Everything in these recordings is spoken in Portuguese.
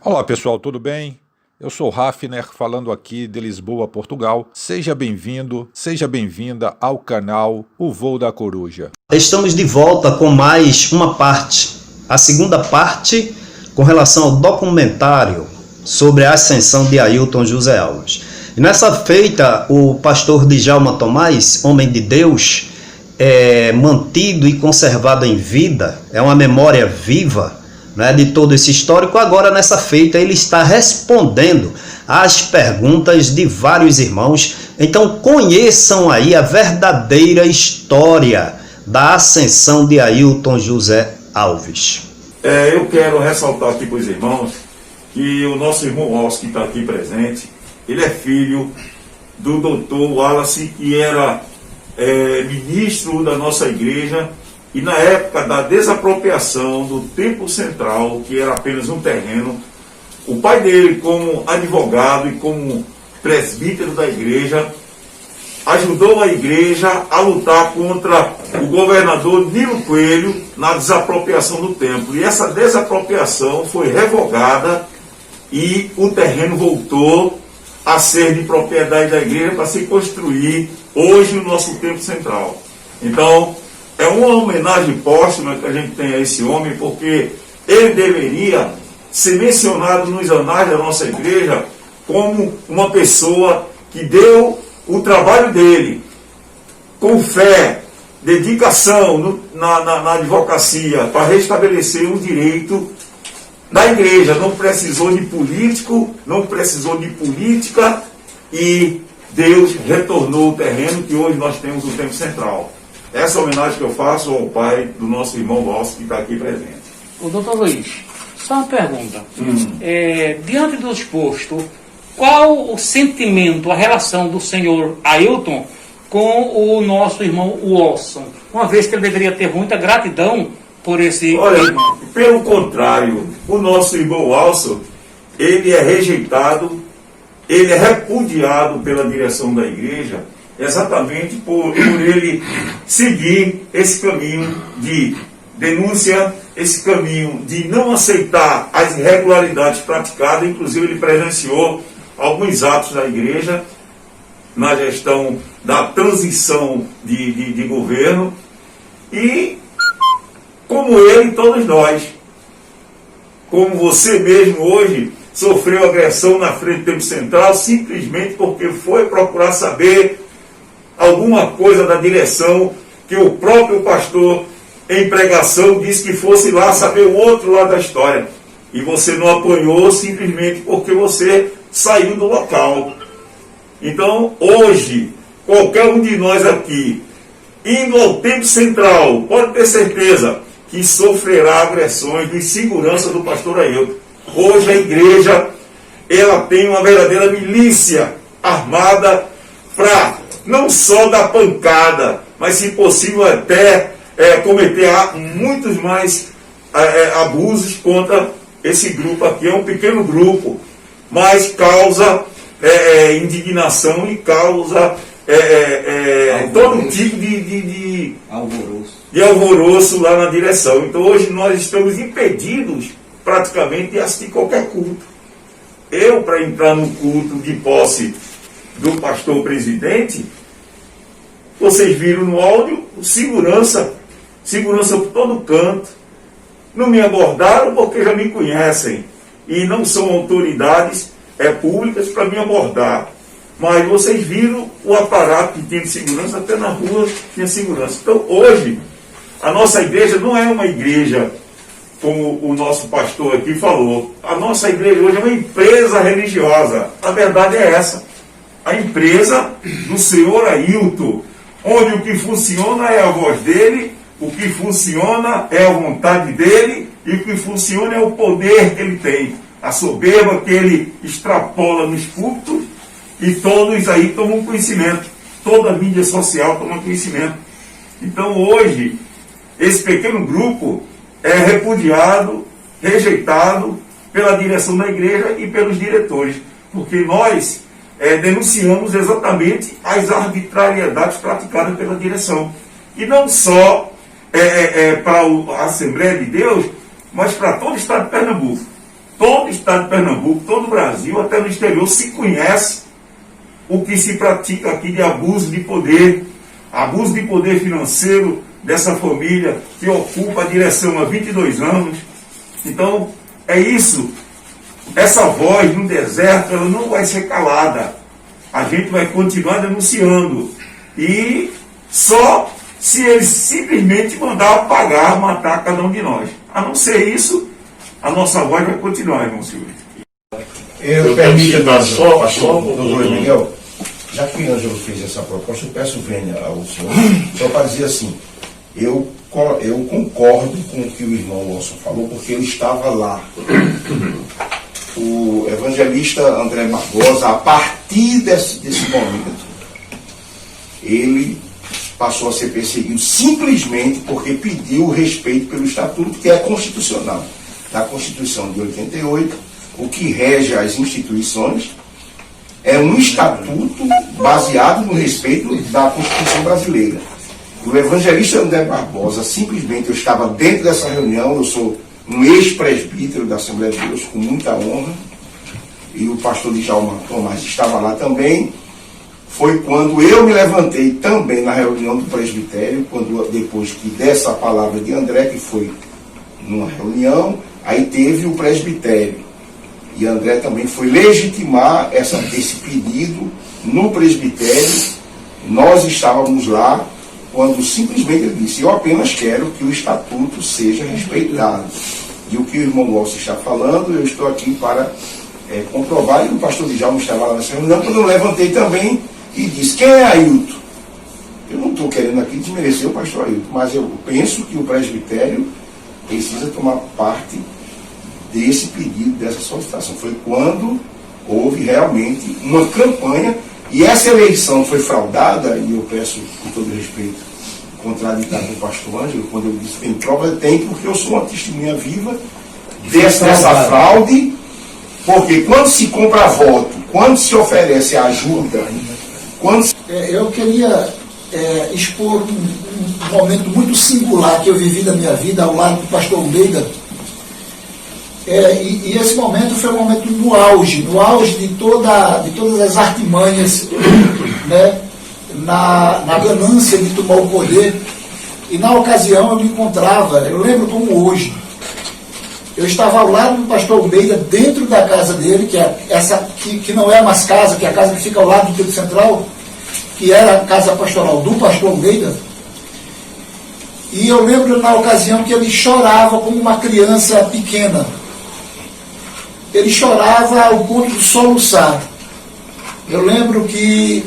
Olá pessoal, tudo bem? Eu sou Hafner, falando aqui de Lisboa, Portugal. Seja bem-vindo, seja bem-vinda ao canal O Voo da Coruja. Estamos de volta com mais uma parte, a segunda parte com relação ao documentário sobre a ascensão de Ailton José Alves. E nessa feita, o pastor Djalma Tomás, homem de Deus, é mantido e conservado em vida, é uma memória viva, né, de todo esse histórico. Agora nessa feita ele está respondendo às perguntas de vários irmãos. Então conheçam aí a verdadeira história da ascensão de Ailton José Alves. Eu quero ressaltar aqui para os irmãos que o nosso irmão Wallace, que está aqui presente, ele é filho do doutor Wallace, que era ministro da nossa igreja. E na época da desapropriação do Templo Central, que era apenas um terreno, o pai dele, como advogado e como presbítero da igreja, ajudou a igreja a lutar contra o governador Nilo Coelho na desapropriação do templo. E essa desapropriação foi revogada e o terreno voltou a ser de propriedade da igreja para se construir hoje o nosso Templo Central. Então, é uma homenagem póstuma que a gente tem a esse homem, porque ele deveria ser mencionado nos anais da nossa igreja como uma pessoa que deu o trabalho dele com fé, dedicação na advocacia para restabelecer o direito da igreja. Não precisou de político, não precisou de política, e Deus retornou o terreno que hoje nós temos o Templo Central. Essa homenagem que eu faço ao pai do nosso irmão Wallace, que está aqui presente. O doutor Luiz, só uma pergunta. Diante do exposto, qual o sentimento, a relação do senhor Ailton com o nosso irmão Wilson? Uma vez que ele deveria ter muita gratidão por esse irmão. Pelo contrário, o nosso irmão Wilson, ele é rejeitado, ele é repudiado pela direção da igreja, exatamente por ele seguir esse caminho de denúncia, esse caminho de não aceitar as irregularidades praticadas. Inclusive ele presenciou alguns atos da igreja na gestão da transição de governo, e como ele, todos nós, como você mesmo hoje, sofreu agressão na frente do Templo Central simplesmente porque foi procurar saber alguma coisa da direção que o próprio pastor em pregação disse que fosse lá saber o outro lado da história. E você não apoiou simplesmente porque você saiu do local. Então, hoje, qualquer um de nós aqui, indo ao Templo Central, pode ter certeza que sofrerá agressões de segurança do pastor Ailton. Hoje a igreja, ela tem uma verdadeira milícia armada para não só dar pancada, mas se possível até cometer muitos mais abusos contra esse grupo aqui. É um pequeno grupo, mas causa indignação e causa todo tipo de alvoroço lá na direção. Então hoje nós estamos impedidos praticamente de assistir qualquer culto. Eu, para entrar no culto de posse do pastor presidente, vocês viram no áudio, segurança por todo canto. Não me abordaram porque já me conhecem e não são autoridades públicas para me abordar. Mas vocês viram o aparato que tinha de segurança, até na rua tinha segurança. Então hoje, a nossa igreja não é uma igreja como o nosso pastor aqui falou. A nossa igreja hoje é uma empresa religiosa. A verdade é essa. A empresa do senhor Ailton, onde o que funciona é a voz dele, o que funciona é a vontade dele, e o que funciona é o poder que ele tem, a soberba que ele extrapola nos púlpitos, e todos aí tomam conhecimento, toda a mídia social toma conhecimento. Então hoje, esse pequeno grupo é repudiado, rejeitado pela direção da igreja e pelos diretores, porque nós denunciamos exatamente as arbitrariedades praticadas pela direção. E não só para a Assembleia de Deus, mas para todo o estado de Pernambuco. todo o estado de Pernambuco, todo o Brasil, até no exterior, se conhece o que se pratica aqui de abuso de poder financeiro dessa família que ocupa a direção há 22 anos. Então, é isso. Essa voz no deserto, ela não vai ser calada. A gente vai continuar denunciando. E só se eles simplesmente mandar apagar, matar cada um de nós. A não ser isso, a nossa voz vai continuar, irmão Silvio. Eu permito dar só, doutor Miguel, já que o Ângelo fez essa proposta, eu peço vênia ao senhor, só para dizer assim, eu concordo com o que o irmão Wilson falou, porque ele estava lá. O evangelista André Barbosa, a partir desse momento, ele passou a ser perseguido simplesmente porque pediu respeito pelo estatuto, que é constitucional. Da Constituição de 88, o que rege as instituições é um estatuto baseado no respeito da Constituição brasileira. O evangelista André Barbosa, simplesmente, eu estava dentro dessa reunião, eu sou um ex-presbítero da Assembleia de Deus, com muita honra, e o pastor Djalma Tomás estava lá também. Foi quando eu me levantei também na reunião do presbitério, depois que dessa palavra de André, que foi numa reunião, aí teve o presbitério. E André também foi legitimar esse pedido no presbitério. Nós estávamos lá quando simplesmente ele disse: eu apenas quero que o estatuto seja respeitado. E o que o irmão Wilson está falando, eu estou aqui para comprovar, e o pastor Djalma estava lá nessa reunião, quando eu levantei também e disse: quem é Ailton? Eu não estou querendo aqui desmerecer o pastor Ailton, mas eu penso que o presbitério precisa tomar parte desse pedido, dessa solicitação. Foi quando houve realmente uma campanha, e essa eleição foi fraudada, e eu peço, com todo respeito, contraditar com o pastor Ângelo, quando eu disse tem prova, tem, porque eu sou uma testemunha viva dessa fraude, porque quando se compra voto, quando se oferece ajuda, eu queria expor um momento muito singular que eu vivi da minha vida ao lado do pastor Almeida. E esse momento foi um momento no auge de todas as artimanhas, né, na ganância de tomar o poder. E na ocasião eu me encontrava, eu lembro como hoje, eu estava ao lado do pastor Almeida, dentro da casa dele, que é essa que não é mais casa, que é a casa que fica ao lado do Templo Central, que era a casa pastoral do pastor Almeida. E eu lembro na ocasião que ele chorava como uma criança pequena. Ele chorava ao ponto de soluçar. Eu lembro que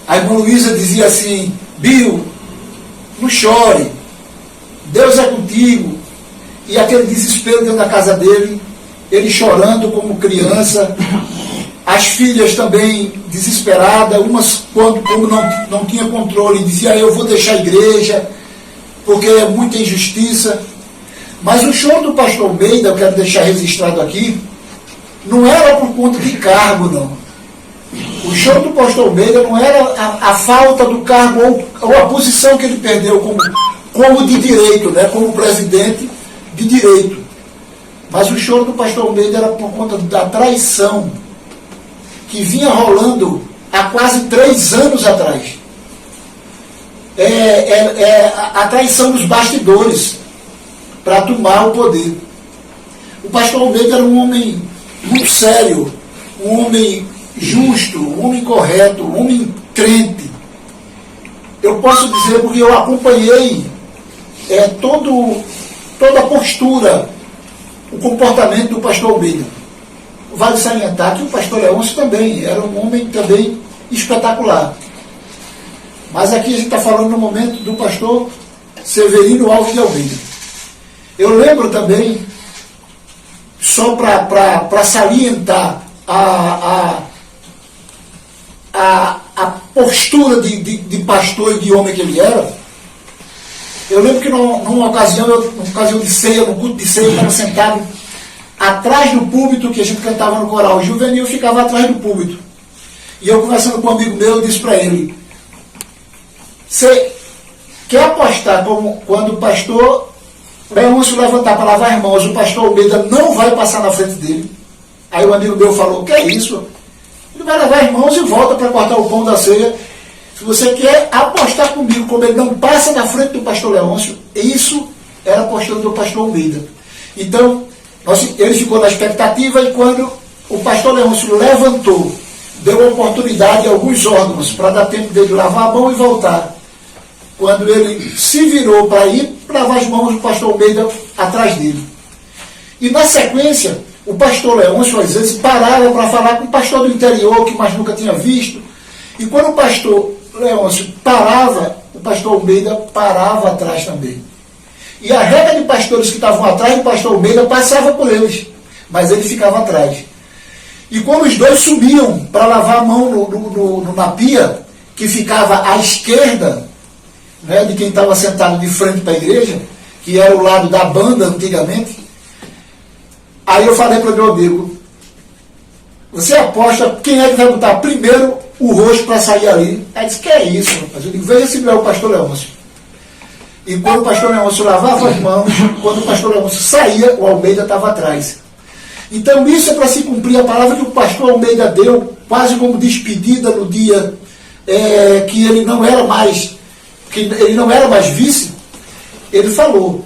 a irmã Luísa dizia assim: Bill, não chore, Deus é contigo. E aquele desespero dentro da casa dele, ele chorando como criança, as filhas também desesperadas, umas como não tinha controle, dizia: eu vou deixar a igreja, porque é muita injustiça. Mas o choro do pastor Almeida, eu quero deixar registrado aqui, não era por conta de cargo, não. O choro do pastor Almeida não era a falta do cargo ou a posição que ele perdeu como de direito, né, como presidente de direito. Mas o choro do pastor Almeida era por conta da traição que vinha rolando há quase 3 anos atrás. A traição dos bastidores para tomar o poder. O pastor Almeida era um homem muito sério, um homem justo, um homem correto, um homem crente. Eu posso dizer porque eu acompanhei toda a postura, o comportamento do pastor Almeida. Vale salientar que o pastor Leôncio também era um homem também espetacular. Mas aqui a gente está falando no momento do pastor Severino Alves de Almeida. Eu lembro também, só para salientar a postura de pastor e de homem que ele era, eu lembro que numa ocasião de ceia, no culto de ceia, eu estava sentado atrás do púlpito que a gente cantava no coral juvenil, eu ficava atrás do púlpito. E eu conversando com um amigo meu, eu disse para ele: você quer apostar quando o pastor Leôncio levantar para lavar as mãos, o pastor Almeida não vai passar na frente dele. Aí o amigo meu falou, que é isso? Ele vai lavar as mãos e volta para cortar o pão da ceia. Se você quer apostar comigo, como ele não passa na frente do pastor Leôncio, isso era a postura do pastor Almeida. Então, ele ficou na expectativa, e quando o pastor Leôncio levantou, deu oportunidade a alguns órgãos para dar tempo dele lavar a mão e voltar. Quando ele se virou para ir lavar as mãos, o pastor Almeida atrás dele. E na sequência, o pastor Leôncio às vezes parava para falar com o pastor do interior, que mais nunca tinha visto. E quando o pastor Leôncio parava, o pastor Almeida parava atrás também. E a regra de pastores que estavam atrás do pastor Almeida passava por eles, mas ele ficava atrás. E quando os dois subiam para lavar a mão na pia, que ficava à esquerda, né, de quem estava sentado de frente para a igreja, que era o lado da banda antigamente, aí eu falei para o meu amigo, você aposta quem é que vai botar primeiro o rosto para sair ali? Aí disse, que é isso, rapaz? Eu digo, veja se não é o pastor Leôncio. E quando o pastor Leôncio lavava as mãos, quando o pastor Leôncio saía, o Almeida estava atrás. Então isso é para se cumprir a palavra que o pastor Almeida deu, quase como despedida no dia que ele não era mais vice. Ele falou,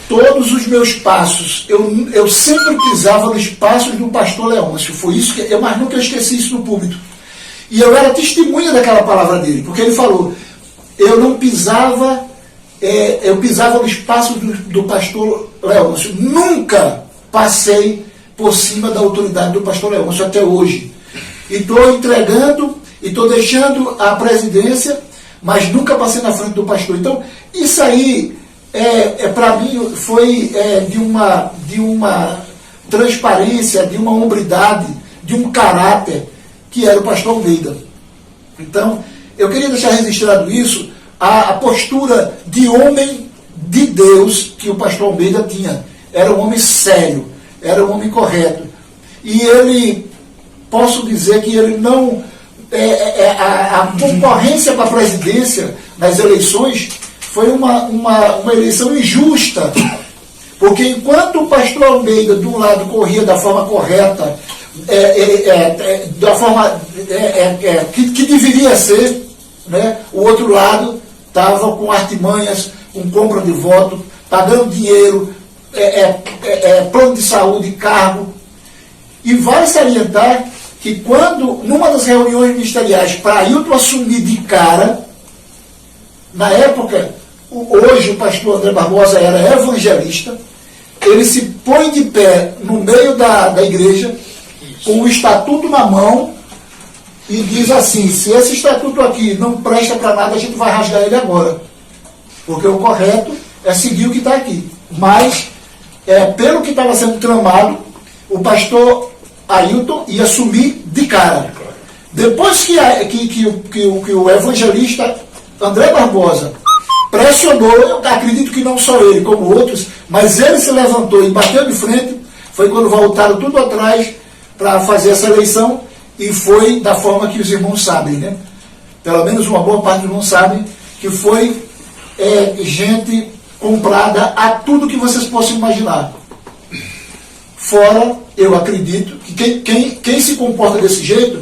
todos os meus passos, eu sempre pisava nos passos do pastor Leôncio. Foi isso que mas nunca esqueci isso no púlpito. E eu era testemunha daquela palavra dele, porque ele falou, eu não pisava, eu pisava nos passos do pastor Leôncio. Nunca passei por cima da autoridade do pastor Leôncio até hoje. E estou entregando, e estou deixando a presidência, mas nunca passei na frente do pastor. Então, isso aí, para mim, foi de uma transparência, de uma hombridade, de um caráter, que era o pastor Almeida. Então, eu queria deixar registrado isso, a postura de homem de Deus que o pastor Almeida tinha. Era um homem sério, era um homem correto. E ele, posso dizer que ele não... a concorrência para a presidência nas eleições foi uma eleição injusta, porque enquanto o pastor Almeida, de um lado, corria da forma correta, da forma que deveria ser, né, o outro lado estava com artimanhas, com compra de voto, pagando dinheiro, plano de saúde, cargo. E vale salientar que quando, numa das reuniões ministeriais, para Ailton assumir de cara, na época, hoje o pastor André Barbosa era evangelista, ele se põe de pé no meio da igreja, com o estatuto na mão, e diz assim, se esse estatuto aqui não presta para nada, a gente vai rasgar ele agora. Porque o correto é seguir o que está aqui. Mas, pelo que estava sendo tramado, o pastor Ailton ia assumir de cara. Depois que o evangelista André Barbosa pressionou, eu acredito que não só ele, como outros, mas ele se levantou e bateu de frente, foi quando voltaram tudo atrás para fazer essa eleição, e foi da forma que os irmãos sabem, né? Pelo menos uma boa parte dos irmãos sabem, que foi gente comprada a tudo que vocês possam imaginar. Fora, eu acredito, que quem se comporta desse jeito,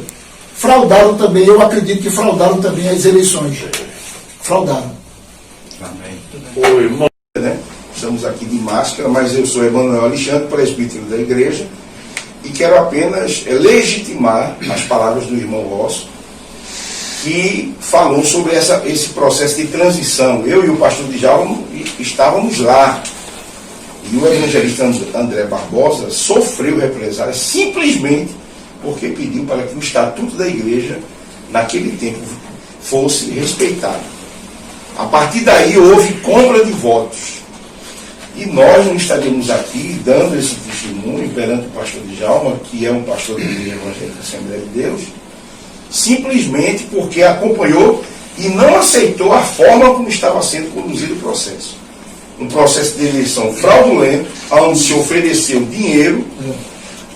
fraudaram também, eu acredito que fraudaram também as eleições. Fraudaram. Amém. Oi, irmão. Estamos aqui de máscara, mas eu sou Emanuel Alexandre, presbítero da igreja, e quero apenas legitimar as palavras do irmão Rosso, que falou sobre esse processo de transição. Eu e o pastor Djalma estávamos lá, e o evangelista André Barbosa sofreu represálias simplesmente porque pediu para que o estatuto da igreja, naquele tempo, fosse respeitado. A partir daí houve compra de votos. E nós não estaríamos aqui dando esse testemunho perante o pastor Djalma, que é um pastor da Igreja Evangélica Assembleia de Deus, simplesmente porque acompanhou e não aceitou a forma como estava sendo conduzido o processo. Um processo de eleição fraudulento, onde se ofereceu dinheiro,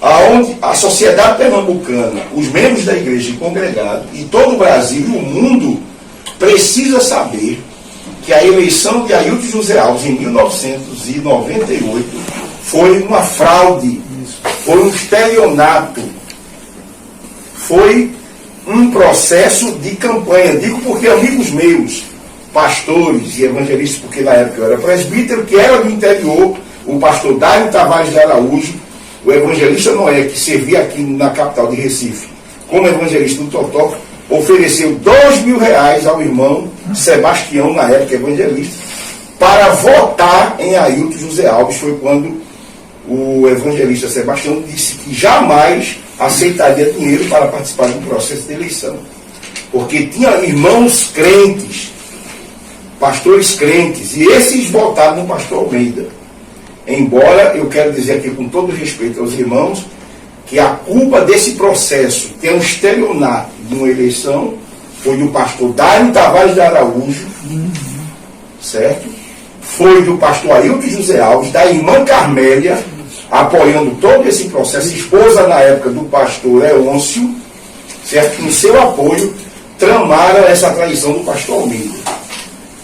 onde a sociedade pernambucana, os membros da igreja e congregados, e todo o Brasil e o mundo precisa saber que a eleição de Ailton José Alves em 1998 foi uma fraude, foi um estelionato, foi um processo de campanha. Digo porque amigos meus, pastores e evangelistas, porque na época eu era presbítero, que era do interior, o pastor Dário Tavares de Araújo, o evangelista Noé, que servia aqui na capital de Recife, como evangelista do Totó, ofereceu R$2.000 ao irmão Sebastião, na época evangelista, para votar em Ailton José Alves. Foi quando o evangelista Sebastião disse que jamais aceitaria dinheiro para participar do processo de eleição. Porque tinha irmãos crentes, pastores crentes, e esses votaram no pastor Almeida. Embora eu quero dizer aqui com todo respeito aos irmãos, que a culpa desse processo, que é um estelionato de uma eleição, foi do pastor Dário Tavares de Araújo, certo? Foi do pastor Ailton José Alves, da irmã Carmélia, apoiando todo esse processo, esposa na época do pastor Leôncio, certo? Com seu apoio, tramaram essa traição do pastor Almeida.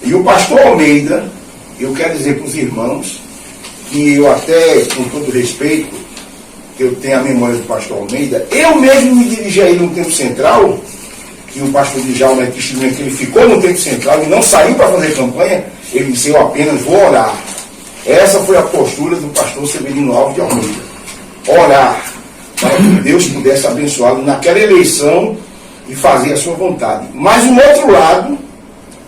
E o pastor Almeida, eu quero dizer para os irmãos, que eu até, com todo respeito, que eu tenho a memória do pastor Almeida, eu mesmo me dirigi a ele no Tempo Central, que o pastor Djalma é testemunha que ele ficou no Tempo Central e não saiu para fazer campanha, ele disse, eu apenas vou orar. Essa foi a postura do pastor Severino Alves de Almeida. Orar, para que Deus pudesse abençoá-lo naquela eleição e fazer a sua vontade. Mas o outro lado,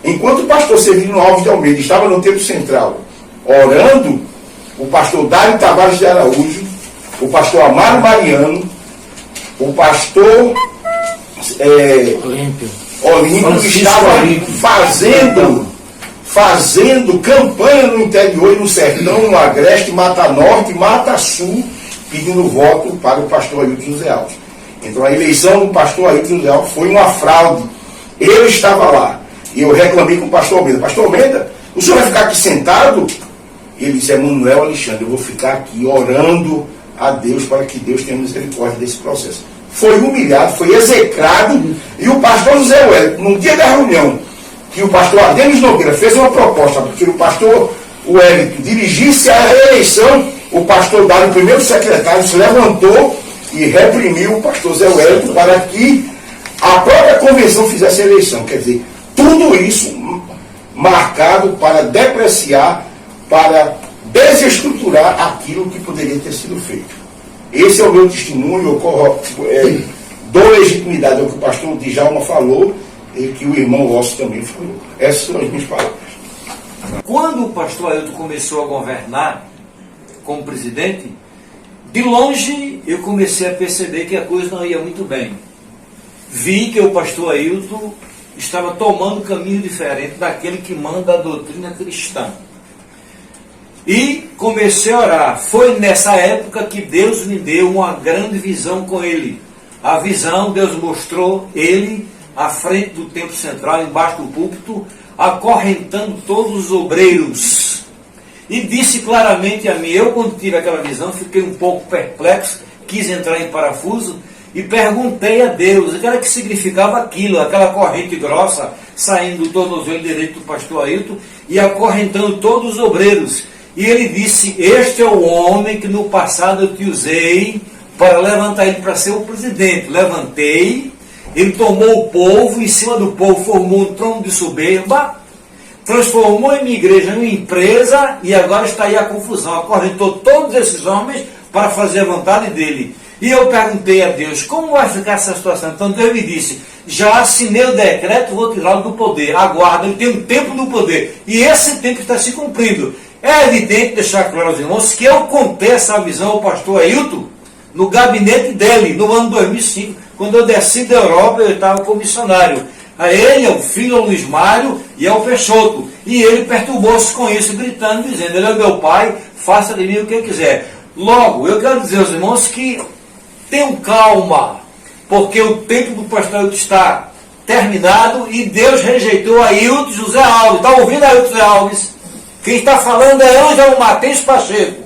enquanto o pastor Severino Alves de Almeida estava no Tempo Central orando, o pastor Dário Tavares de Araújo, o pastor Amaro Mariano, o pastor Olímpio estava fazendo campanha no interior e no sertão, no Agreste, Mata Norte, Mata Sul, pedindo voto para o pastor Ailton José Alves. Então a eleição do pastor Ailton José Alves foi uma fraude. Eu estava lá e eu reclamei com o pastor Almeida. Pastor Almeida, o senhor vai ficar aqui sentado? Ele disse, Emanuel Alexandre, eu vou ficar aqui orando a Deus para que Deus tenha misericórdia desse processo. Foi humilhado, foi execrado, e o pastor José Wellington, no dia da reunião, que o pastor Adenis Nogueira fez uma proposta para que o pastor Wellington dirigisse a reeleição, o pastor Dário, o primeiro secretário, se levantou e reprimiu o pastor Zé Wellington para que a própria convenção fizesse a eleição. Quer dizer, tudo isso marcado para depreciar, para desestruturar aquilo que poderia ter sido feito. Esse é o meu testemunho, eu dou legitimidade ao que o pastor Djalma falou e que o irmão Osso também falou. Essas são as minhas palavras. Quando o pastor Ailton começou a governar como presidente, de longe eu comecei a perceber que a coisa não ia muito bem. Vi que o pastor Ailton estava tomando um caminho diferente daquele que manda a doutrina cristã. E comecei a orar. Foi nessa época que Deus me deu uma grande visão com ele. A visão, Deus mostrou ele à frente do Templo Central, embaixo do púlpito, acorrentando todos os obreiros. E disse claramente a mim, eu quando tive aquela visão, fiquei um pouco perplexo, quis entrar em parafuso e perguntei a Deus o que era que significava aquilo, aquela corrente grossa saindo do tornozelo direito do pastor Ailton e acorrentando todos os obreiros. E ele disse, este é o homem que no passado eu te usei para levantar ele para ser o presidente. Levantei, ele tomou o povo, em cima do povo formou um trono de soberba, transformou a minha igreja em uma empresa e agora está aí a confusão. Acorrentou todos esses homens para fazer a vontade dele. E eu perguntei a Deus, como vai ficar essa situação? Então Deus me disse, já assinei o decreto, vou tirá-lo do poder. Aguarda, ele tem um tempo no poder. E esse tempo está se cumprindo. É evidente deixar claro aos irmãos que eu contei essa visão ao pastor Ailton no gabinete dele, no ano 2005, quando eu desci da Europa, eu estava como missionário. A ele, ao filho, ao Luiz Mário e ao Peixoto. E ele perturbou-se com isso, gritando, dizendo, ele é meu pai, faça de mim o que quiser. Logo, eu quero dizer aos irmãos que tenham calma, porque o tempo do pastor Ailton está terminado e Deus rejeitou Ailton José Alves. Está ouvindo Ailton José Alves? Quem está falando é Ângelo Matheus Pacheco.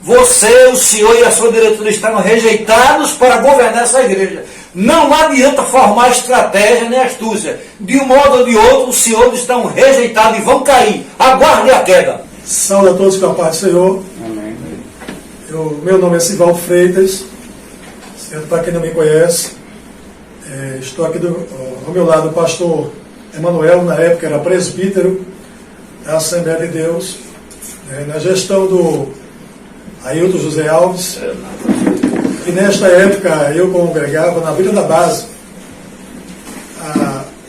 Você, o senhor e a sua diretoria estão rejeitados para governar essa igreja. Não adianta formar estratégia nem astúcia. De um modo ou de outro, os senhores estão rejeitados e vão cair. Aguarde a queda. Saúde a todos com a paz do Senhor. Amém. Meu nome é Sivaldo Freitas. Para quem não me conhece, estou aqui ao meu lado o pastor Emanuel, na época era presbítero da Assembleia de Deus, na gestão do Ailton José Alves. E nesta época eu congregava na Vila da Base.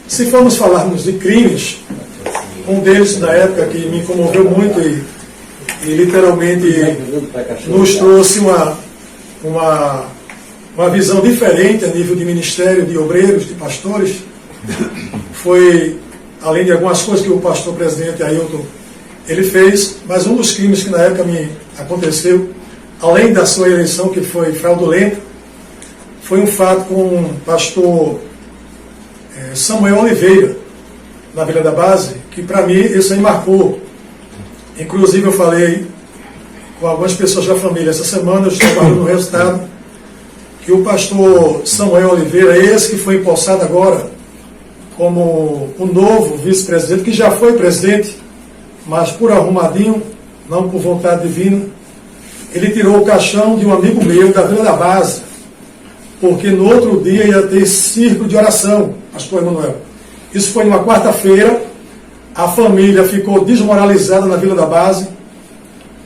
Se formos falarmos de crimes, um deles na época que me comoveu muito e literalmente nos trouxe uma visão diferente a nível de ministério, de obreiros, de pastores, foi, além de algumas coisas que o pastor presidente Ailton ele fez, mas um dos crimes que na época me aconteceu, além da sua eleição, que foi fraudulenta, foi um fato com o pastor Samuel Oliveira, na Vila da Base, que para mim isso aí marcou. Inclusive eu falei com algumas pessoas da família essa semana, eu estou falando no resultado, que o pastor Samuel Oliveira, esse que foi empossado agora como o novo vice-presidente, que já foi presidente, mas por arrumadinho, não por vontade divina, ele tirou o caixão de um amigo meu da Vila da Base, porque no outro dia ia ter círculo de oração, pastor Emanuel. Isso foi numa quarta-feira, a família ficou desmoralizada na Vila da Base.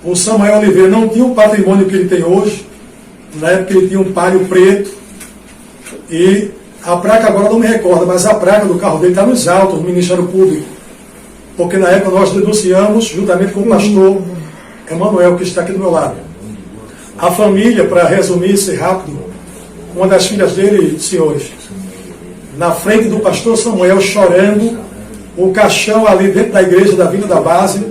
O Samuel Oliveira não tinha o patrimônio que ele tem hoje, na época ele tinha um Palio preto, e a placa agora não me recorda, mas a placa do carro dele está nos autos do Ministério Público, porque na época nós denunciamos, juntamente com o pastor Emanuel, que está aqui do meu lado. A família, para resumir isso rápido, uma das filhas dele, senhores, na frente do pastor Samuel, chorando, o caixão ali dentro da igreja da Vila da Base,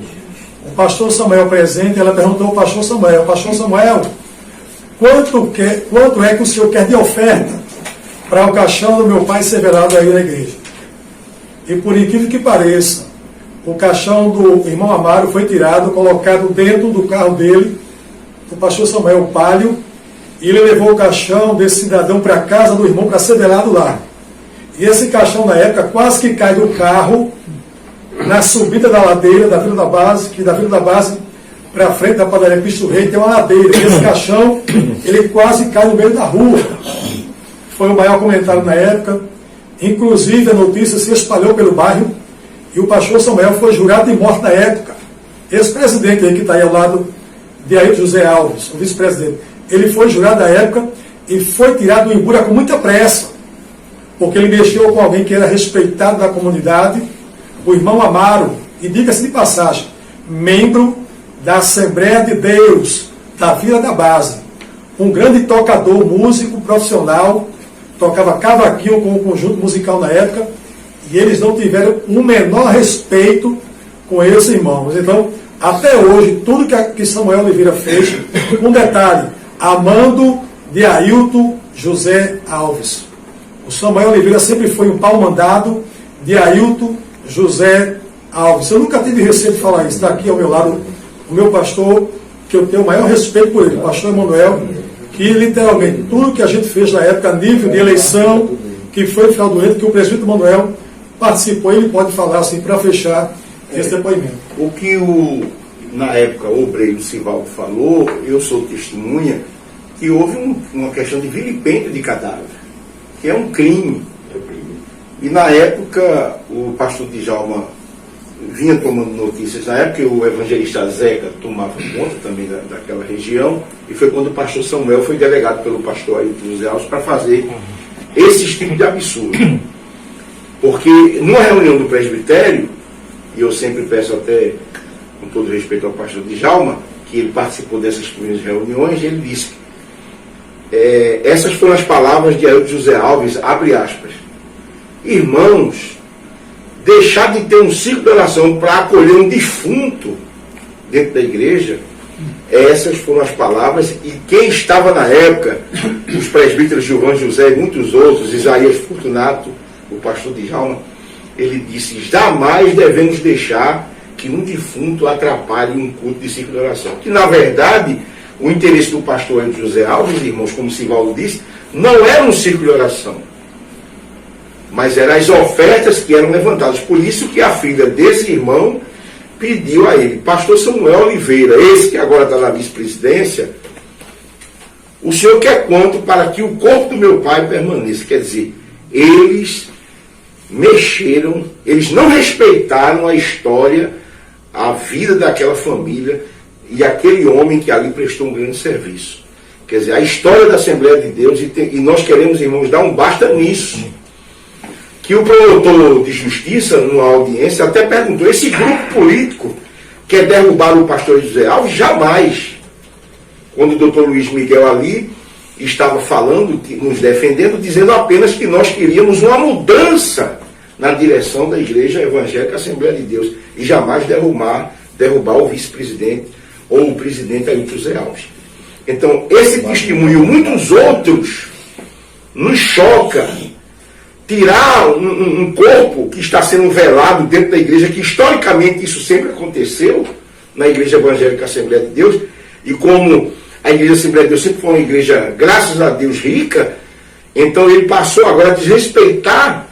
o pastor Samuel presente, ela perguntou ao pastor Samuel, quanto é que o senhor quer de oferta para o caixão do meu pai ser velado aí na igreja? E por incrível que pareça, o caixão do irmão Amaro foi tirado, colocado dentro do carro dele, o pastor Samuel Palio, e ele levou o caixão desse cidadão para a casa do irmão para ser velado lá. E esse caixão, na época, quase que cai do carro na subida da ladeira da Vila da Base, que da Vila da Base para frente da padaria Cristo Rei tem uma ladeira. E esse caixão, ele quase cai no meio da rua. Foi o maior comentário na época. Inclusive, a notícia se espalhou pelo bairro e o pastor Samuel foi jurado de morte na época. Esse presidente aí que está aí ao lado de Ailton José Alves, o vice-presidente, ele foi jurado na época e foi tirado do Imbura com muita pressa, porque ele mexeu com alguém que era respeitado da comunidade, o irmão Amaro, e diga-se de passagem, membro da Assembleia de Deus, da Vila da Base, um grande tocador, músico profissional, tocava cavaquinho com o conjunto musical na época, e eles não tiveram o menor respeito com esses irmãos. Então, até hoje, tudo que Samuel Oliveira fez, um detalhe, amando de Ailton José Alves. O Samuel Oliveira sempre foi um pau mandado de Ailton José Alves. Eu nunca tive receio de falar isso. Está aqui ao meu lado o meu pastor, que eu tenho o maior respeito por ele, o pastor Emanuel, que literalmente tudo que a gente fez na época, a nível de eleição, que foi fraudulento, que o presbítero Emanuel participou, ele pode falar assim para fechar esse depoimento. O que na época o obreiro Sivaldo falou, eu sou testemunha, que houve uma questão de vilipêndio de cadáver, que é um crime. E na época o pastor Djalma vinha tomando notícias, na época o evangelista Zeca tomava conta também daquela região, e foi quando o pastor Samuel foi delegado pelo pastor Ailton José Alves para fazer esses tipos de absurdo. Porque numa reunião do presbitério, e eu sempre peço até, com todo respeito ao pastor Djalma, que ele participou dessas primeiras reuniões, ele disse que essas foram as palavras de Ailton José Alves, abre aspas, irmãos, deixar de ter um ciclo de oração para acolher um defunto dentro da igreja, essas foram as palavras, e quem estava na época, os presbíteros Gilvan José e muitos outros, Isaías Fortunato, o pastor Djalma, ele disse, jamais devemos deixar que um defunto atrapalhe um culto de ciclo de oração. Que na verdade, o interesse do pastor José Alves, irmãos, como Sivaldo disse, não era um círculo de oração, mas eram as ofertas que eram levantadas. Por isso que a filha desse irmão pediu a ele: pastor Samuel Oliveira, esse que agora está na vice-presidência, o senhor quer quanto para que o corpo do meu pai permaneça? Quer dizer, eles mexeram, eles não respeitaram a história, a vida daquela família e aquele homem que ali prestou um grande serviço. Quer dizer, a história da Assembleia de Deus, e nós queremos, irmãos, dar um basta nisso. Que o promotor de justiça, numa audiência, até perguntou: esse grupo político quer derrubar o pastor José Alves? Jamais. Quando o doutor Luiz Miguel ali estava falando, nos defendendo, dizendo apenas que nós queríamos uma mudança na direção da Igreja Evangélica Assembleia de Deus, e jamais derrubar o vice-presidente ou o presidente Ailton José Alves. Então, esse testemunho e muitos outros nos choca. Tirar um corpo que está sendo velado dentro da igreja, que historicamente isso sempre aconteceu na Igreja Evangélica Assembleia de Deus, e como a Igreja Assembleia de Deus sempre foi uma igreja, graças a Deus, rica, então ele passou agora a desrespeitar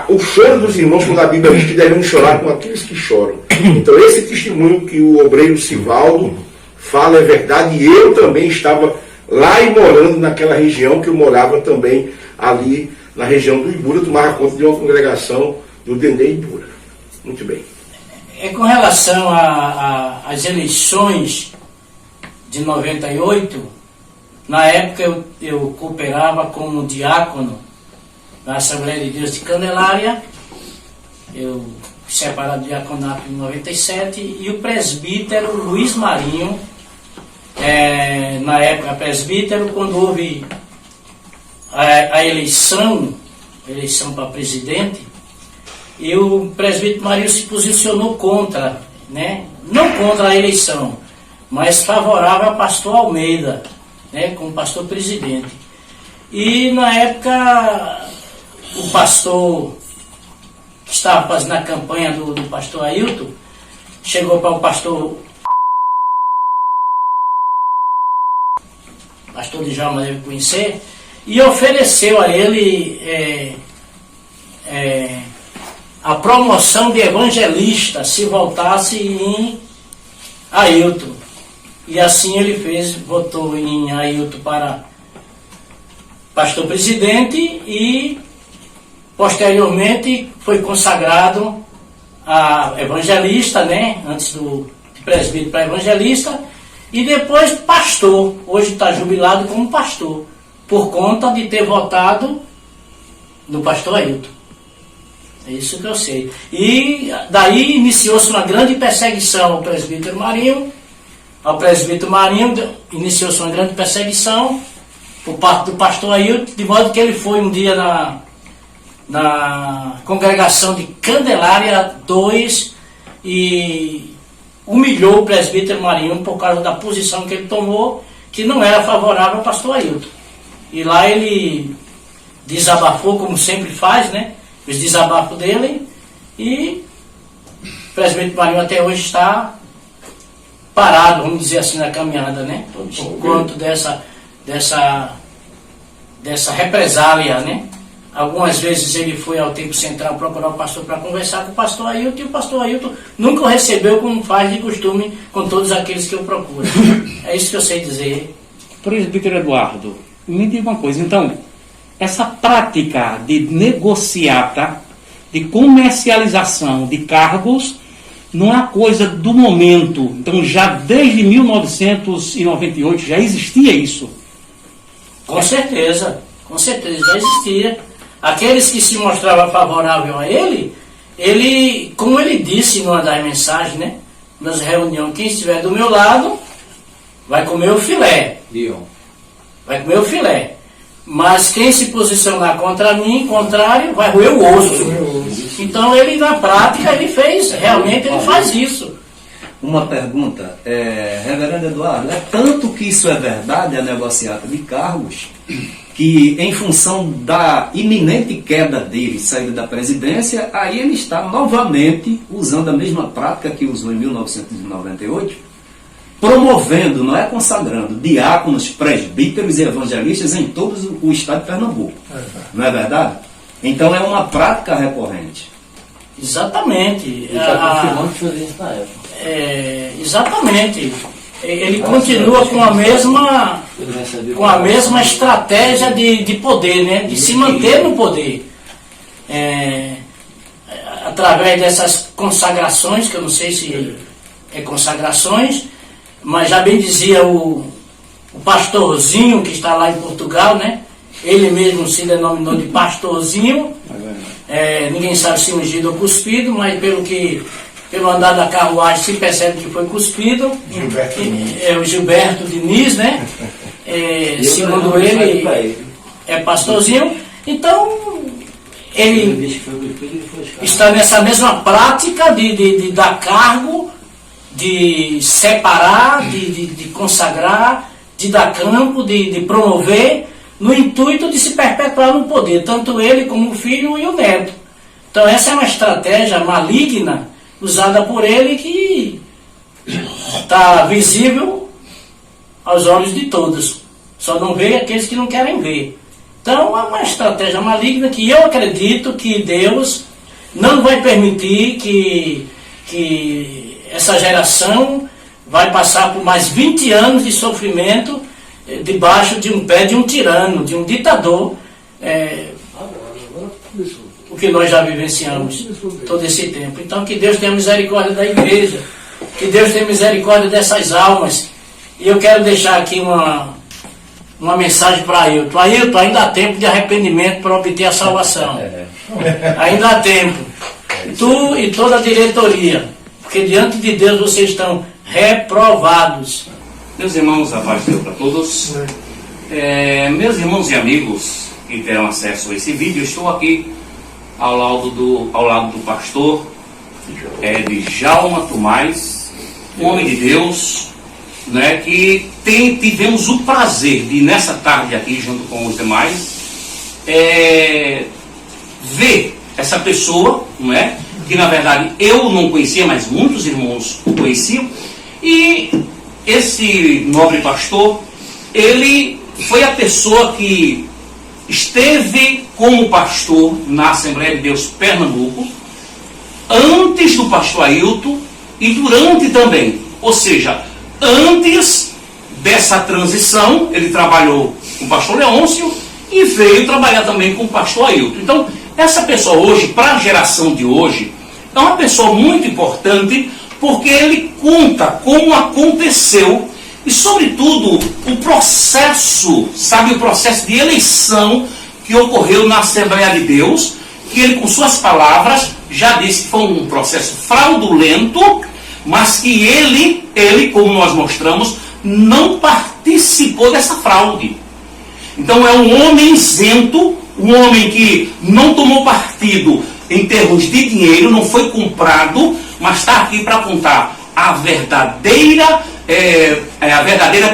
o choro dos irmãos, quando a Bíblia diz que devemos chorar com aqueles que choram. Então esse testemunho que o obreiro Sivaldo fala é verdade, e eu também estava lá e morando naquela região, que eu morava também ali na região do Ibura, tomava conta de uma congregação do Dendê Ibura. Muito bem. Com relação às eleições de 98, na época eu cooperava como diácono na Assembleia de Deus de Candelária. Eu fui separado do diaconato em 97, e o presbítero Luiz Marinho, na época presbítero, quando houve a eleição para presidente, e o presbítero Marinho se posicionou contra, né? Não contra a eleição, mas favorável ao pastor Almeida, né? Como pastor presidente. E na época o pastor que estava fazendo a campanha do pastor Ailton chegou para o pastor Djalma deve conhecer, e ofereceu a ele a promoção de evangelista se voltasse em Ailton. E assim ele fez, votou em Ailton para pastor presidente, e posteriormente foi consagrado a evangelista, né? Antes de presbítero para evangelista, e depois pastor. Hoje está jubilado como pastor, por conta de ter votado no pastor Ailton. É isso que eu sei. E daí iniciou-se uma grande perseguição ao presbítero Marinho. Iniciou-se uma grande perseguição por parte do pastor Ailton, de modo que ele foi um dia na congregação de Candelária 2 e humilhou o presbítero Marinho por causa da posição que ele tomou, que não era favorável ao pastor Ailton. E lá ele desabafou, como sempre faz, né? Os desabafos dele, e o presbítero Marinho até hoje está parado, vamos dizer assim, na caminhada, né? Por conta dessa represália, né? Algumas vezes ele foi ao Templo Central procurar o pastor para conversar com o pastor Ailton, e o pastor Ailton nunca o recebeu como faz de costume com todos aqueles que eu procuro. É isso que eu sei dizer. Presbítero Eduardo, me diga uma coisa, então, essa prática de negociata, de comercialização de cargos, não é coisa do momento. Então, já desde 1998 já existia isso? Com certeza já existia. Aqueles que se mostravam favoráveis a ele, como ele disse numa das mensagens, né? Nas reuniões, quem estiver do meu lado vai comer o filé. Vai comer o filé. Mas quem se posicionar contra mim, contrário, vai roer o osso. Então ele, na prática, realmente ele faz isso. Uma pergunta, reverendo Eduardo, é tanto que isso é verdade, a negociata de cargos, que em função da iminente queda dele, saída da presidência, aí ele está novamente usando a mesma prática que usou em 1998, promovendo, não é consagrando, diáconos, presbíteros e evangelistas em todo o estado de Pernambuco. Não é verdade? Então é uma prática recorrente. Exatamente. Está confirmando que fazia isso na época. Exatamente. Ele continua com a mesma estratégia de poder, né? De se manter no poder. Através dessas consagrações, que eu não sei se é consagrações, mas já bem dizia o pastorzinho que está lá em Portugal, né? Ele mesmo se denominou de pastorzinho. Ninguém sabe se ungido ou cuspido, mas pelo andar da carruagem se percebe que foi cuspido. O Gilberto Diniz, né? Segundo ele, é pastorzinho. Então, ele está nessa mesma prática de dar cargo, de separar, de consagrar, de dar campo, de promover, no intuito de se perpetuar no poder, tanto ele como o filho e o neto. Então essa é uma estratégia maligna usada por ele que está visível aos olhos de todos. Só não vê aqueles que não querem ver. Então é uma estratégia maligna que eu acredito que Deus não vai permitir que essa geração vai passar por mais 20 anos de sofrimento debaixo de um pé de um tirano, de um ditador, o que nós já vivenciamos todo esse tempo. Então que Deus tenha misericórdia da igreja, que Deus tenha misericórdia dessas almas. E eu quero deixar aqui uma mensagem para Ailton. Ailton, ainda há tempo de arrependimento para obter a salvação. Ainda há tempo. Tu e toda a diretoria, porque diante de Deus vocês estão reprovados. Meus irmãos, a paz de Deus para todos. Meus irmãos e amigos que terão acesso a esse vídeo, eu estou aqui ao lado do pastor Djalma Tomás, um homem de Deus, né, que tivemos o prazer de, nessa tarde aqui, junto com os demais, ver essa pessoa, não é, que na verdade eu não conhecia, mas muitos irmãos o conheciam, e esse nobre pastor, ele foi a pessoa que esteve como pastor na Assembleia de Deus Pernambuco, antes do pastor Ailton e durante também. Ou seja, antes dessa transição, ele trabalhou com o pastor Leôncio e veio trabalhar também com o pastor Ailton. Então, essa pessoa hoje, para a geração de hoje, é uma pessoa muito importante, porque ele conta como aconteceu e, sobretudo, o processo, sabe, o processo de eleição que ocorreu na Assembleia de Deus, que ele, com suas palavras, já disse que foi um processo fraudulento, mas que ele, como nós mostramos, não participou dessa fraude. Então é um homem isento, um homem que não tomou partido em termos de dinheiro, não foi comprado, mas está aqui para contar a verdadeira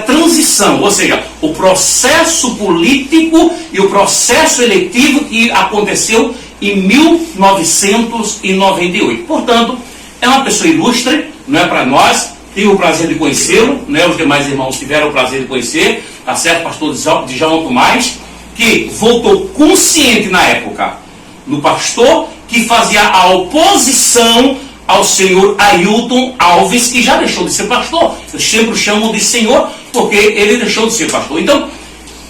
transição, ou seja, o processo político e o processo eletivo que aconteceu em 1998. Portanto, é uma pessoa ilustre, não é, para nós. Tive o prazer de conhecê-lo, né? Os demais irmãos tiveram o prazer de conhecer, tá certo? Pastor Djalma Tomás, que voltou consciente na época no pastor que fazia a oposição ao senhor Ailton Alves, que já deixou de ser pastor. Eu sempre o chamo de senhor porque ele deixou de ser pastor. Então,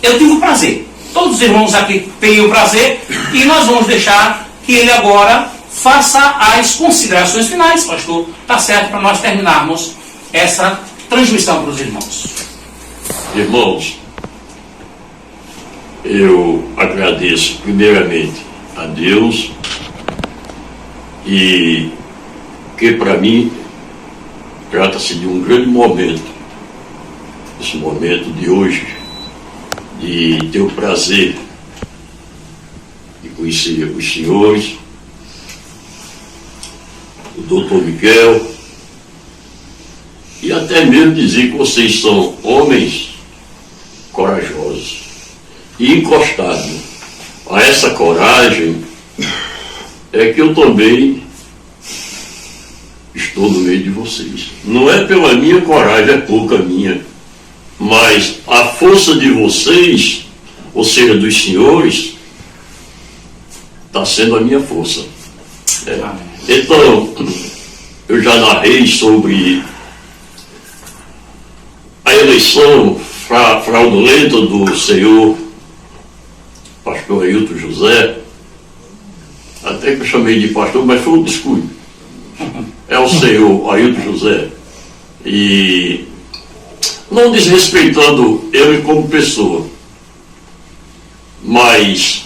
eu tive o prazer. Todos os irmãos aqui têm o prazer e nós vamos deixar que ele agora faça as considerações finais, pastor. Tá certo, para nós terminarmos essa transmissão para os irmãos. Irmãos, eu agradeço primeiramente a Deus, e que para mim trata-se de um grande momento, esse momento de hoje, de ter o prazer de conhecer os senhores, o doutor Miguel, e até mesmo dizer que vocês são homens corajosos e encostados. A essa coragem é que eu também estou no meio de vocês. Não é pela minha coragem, é pouca minha, mas a força de vocês, ou seja, dos senhores, está sendo a minha força. Então, eu já narrei sobre a eleição fraudulenta do senhor pastor Ailton José, até que eu chamei de pastor, mas foi um descuido. É o senhor Ailton José. E não desrespeitando ele como pessoa, mas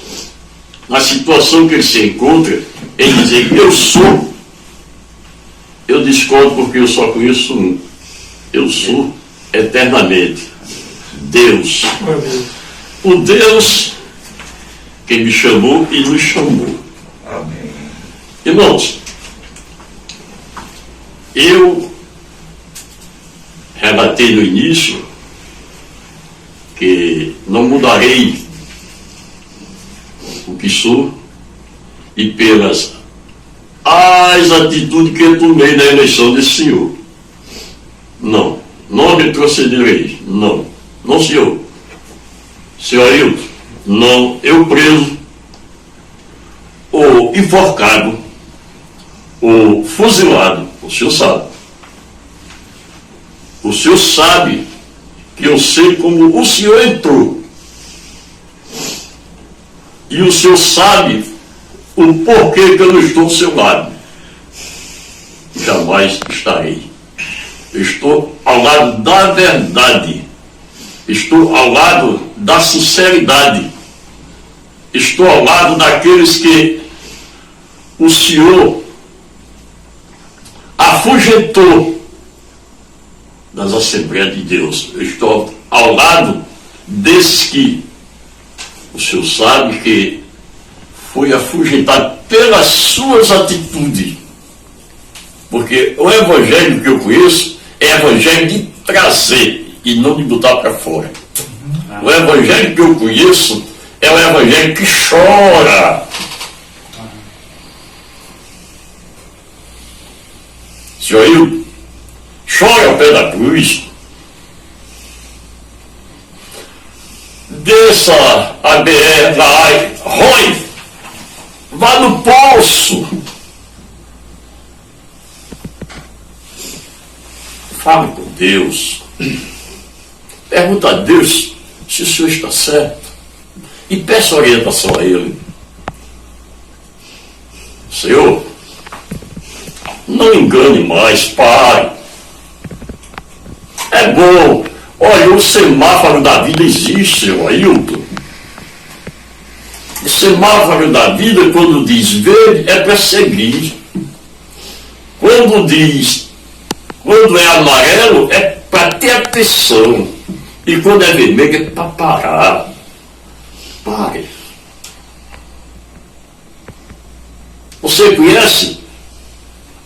na situação que ele se encontra, em dizer que eu sou, eu discordo, porque eu só conheço um. Eu sou eternamente Deus. O Deus que me chamou e nos chamou. Amém. Irmãos, eu relatei no início que não mudarei o que sou e pelas as atitudes que eu tomei na eleição desse senhor. Não retrocederei. Não, senhor. Senhor Ailton, não, eu preso, ou enforcado, ou fuzilado, o senhor sabe. O senhor sabe que eu sei como o senhor entrou. E o senhor sabe o porquê que eu não estou ao seu lado. Jamais estarei. Eu estou ao lado da verdade. Estou ao lado da sinceridade. Estou ao lado daqueles que o Senhor afugentou das Assembleias de Deus. Eu estou ao lado desses que o Senhor sabe que foi afugentado pelas suas atitudes. Porque o evangelho que eu conheço é evangelho de trazer e não de botar para fora. O evangelho que eu conheço é o evangelho que chora. Senhor Ailton, chora ao pé da cruz. Desça a BR da AI, rói, vá no poço. Fale com Deus. Pergunta a Deus se o senhor está certo. E peça orientação a Ele. Senhor, não engane mais, Pai. É bom. Olha, o semáforo da vida existe, Senhor Ailton. O semáforo da vida, quando diz verde, é para seguir. Quando é amarelo, é para ter atenção. E quando é vermelho, é para parar. Pare. Você conhece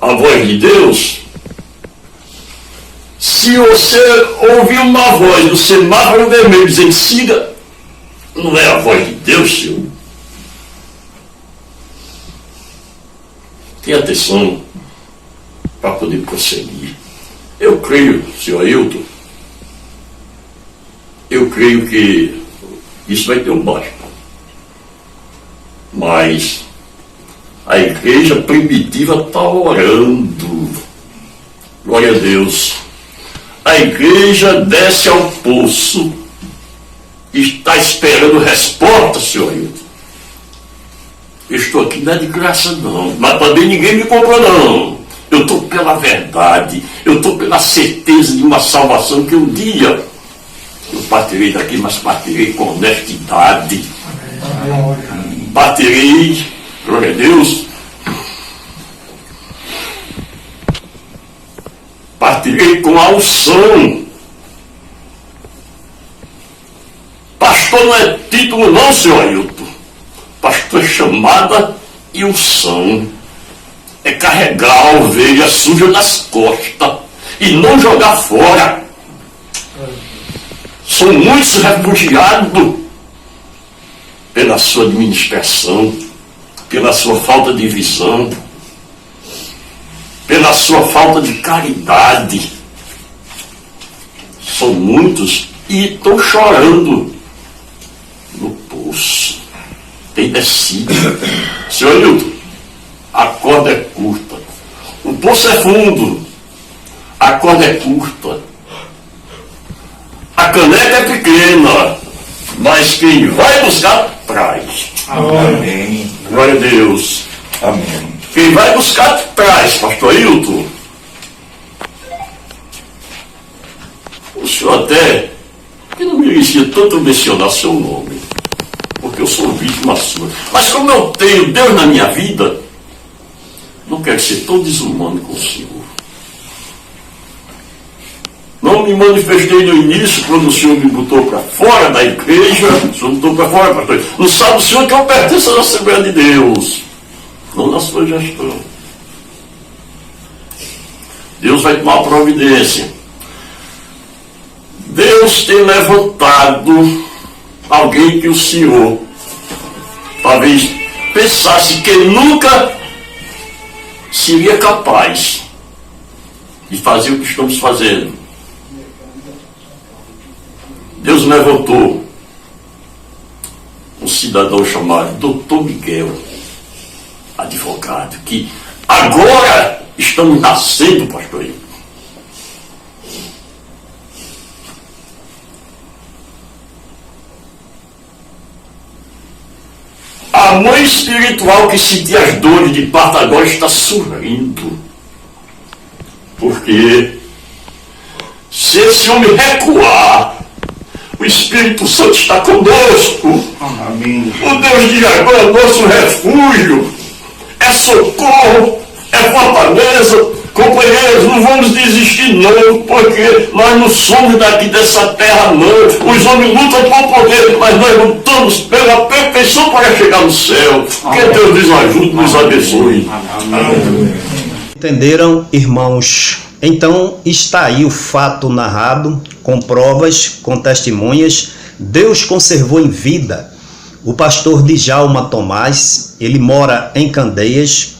a voz de Deus? Se você ouvir uma voz do semáforo vermelho dizendo siga, não é a voz de Deus, Senhor. Tenha atenção para poder prosseguir. Eu creio, senhor Ailton, eu creio que isso vai ter um baixo. Mas a igreja primitiva está orando. Glória a Deus. A igreja desce ao poço e está esperando resposta, senhor Ailton. Eu estou aqui não é de graça não, mas também ninguém me comprou não. Eu estou pela verdade, eu estou pela certeza de uma salvação que um dia eu partirei daqui, mas partirei com honestidade. Partirei, glória a Deus, partirei com a unção. Pastor não é título não, senhor Ailton. Pastor é chamada e unção. É carregar a ovelha suja nas costas e não jogar fora. São muitos refugiados pela sua administração, pela sua falta de visão, pela sua falta de caridade. São muitos e estão chorando no poço. Tem descido. Senhor Hilton, a corda é curta. O poço é fundo. A corda é curta. A caneca é pequena. Mas quem vai buscar, traz. Amém. Glória a Deus. Amém. Quem vai buscar, traz, pastor Hilton. O senhor até que não merecia tanto mencionar seu nome, porque eu sou vítima sua. Mas como eu tenho Deus na minha vida, não quero ser tão desumano com o senhor. Não me manifestei no início, quando o senhor me botou para fora da igreja. O senhor me botou para fora, pastor. Não sabe o senhor que eu pertenço à Assembleia de Deus, não na sua gestão. Deus vai tomar providência. Deus tem levantado alguém que o senhor talvez pensasse que nunca seria capaz de fazer o que estamos fazendo. Deus levantou um cidadão chamado Dr. Miguel, advogado, que agora estamos nascendo, pastor. A mãe espiritual que sentia as dores de parto agora está sorrindo. Porque se esse homem recuar, o Espírito Santo está conosco. Amém. O Deus de Jacó é nosso refúgio, é socorro, é fortaleza. Companheiros, não vamos desistir não, porque nós não somos daqui dessa terra não. Os homens lutam por poder, mas nós lutamos pela perfeição para chegar no céu. Que Deus nos ajude, nos abençoe. Amém. Entenderam, irmãos? Então está aí o fato narrado, com provas, com testemunhas. Deus conservou em vida o pastor Djalma Tomás. Ele mora em Candeias,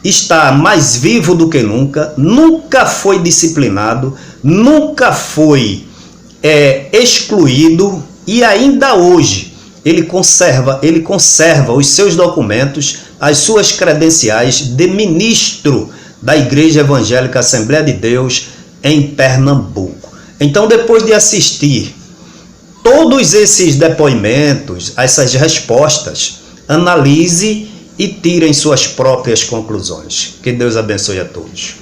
está mais vivo do que nunca, nunca foi disciplinado, nunca foi excluído, e ainda hoje ele conserva os seus documentos, as suas credenciais de ministro da Igreja Evangélica Assembleia de Deus em Pernambuco. Então, depois de assistir todos esses depoimentos, essas respostas, analise e tirem suas próprias conclusões. Que Deus abençoe a todos.